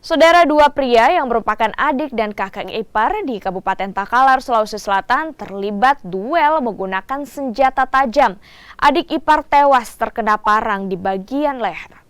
Saudara, dua pria yang merupakan adik dan kakak ipar di Kabupaten Takalar, Sulawesi Selatan terlibat duel menggunakan senjata tajam. Adik ipar tewas terkena parang di bagian leher.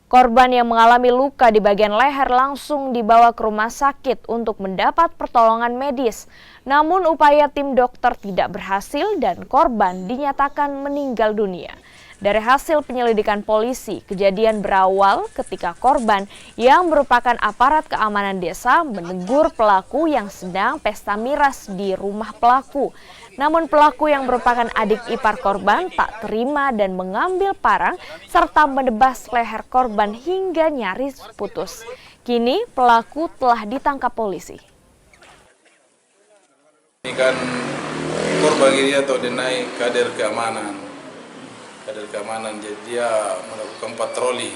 Korban yang mengalami luka di bagian leher langsung dibawa ke rumah sakit untuk mendapat pertolongan medis. Namun upaya tim dokter tidak berhasil dan korban dinyatakan meninggal dunia. Dari hasil penyelidikan polisi, kejadian berawal ketika korban yang merupakan aparat keamanan desa menegur pelaku yang sedang pesta miras di rumah pelaku. Namun pelaku yang merupakan adik ipar korban tak terima dan mengambil parang serta menebas leher korban hingga nyaris putus. Kini pelaku telah ditangkap polisi. Ini kan korban ini atau denai kader keamanan. Jadi dia melakukan patroli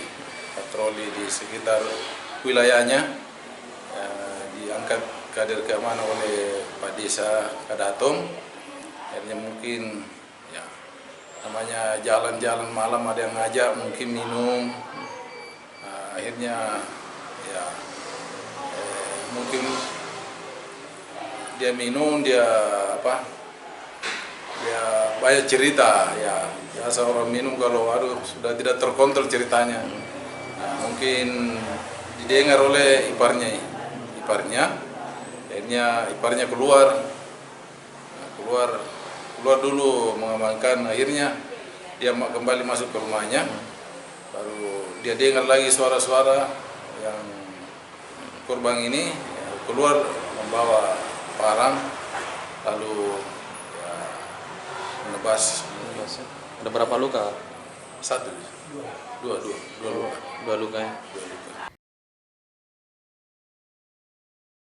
di sekitar wilayahnya. Diangkat kader keamanan oleh Pak Desa Kadatom. Akhirnya mungkin ya namanya jalan-jalan malam ada yang ngajak mungkin minum. Akhirnya ya mungkin dia minum, dia banyak cerita ya. Biasa orang minum kalau sudah tidak terkontrol ceritanya. Mungkin didengar oleh iparnya. Akhirnya iparnya keluar dulu mengamankan. Akhirnya dia kembali masuk ke rumahnya. Baru dia dengar lagi suara-suara yang korban ini keluar membawa parang lalu ya, menebas. Ada berapa luka? Dua luka. Dua luka ya? Dua luka.